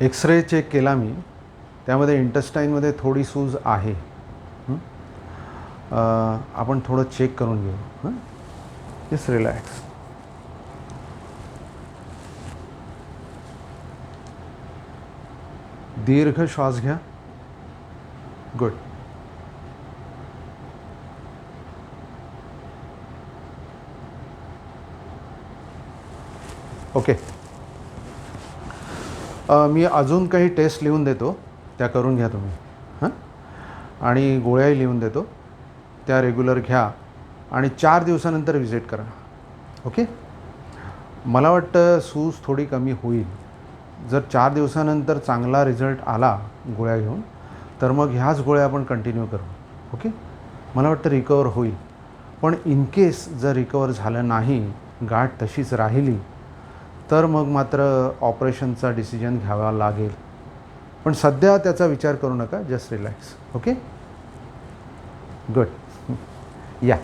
X ray check केला मी, त्यामध्ये इंटेस्टाईनमध्ये थोडी सूज आहे. आपण थोडं चेक करून घेऊ. हां, जस्ट रिलॅक्स. दीर्घ श्वास घ्या. गुड. ओके. मी अजून काही टेस्ट लिहून देतो, त्या करून घ्या तुम्ही. हां, आणि गोळ्याही लिहून देतो, त्या रेग्युलर घ्या आणि 4 दिवसानंतर विजिट करा. ओके. मला वाटतं सूज थोडी कमी होईल. जर 4 दिवसानंतर चांगला रिझल्ट आला गोळ्या घेऊन, तर मग ह्याच गोळ्या आपण कंटिन्यू करू. ओके. मला वाटतं रिकवर होईल. पण इन केस जर रिकवर झालं नाही, गाठ तशीच राहिली, तर मग मात्र ऑपरेशनचा डिसिजन घ्यावा लागेल. पण सध्या त्याचा विचार करू नका. Just relax. ओके. गुड. या.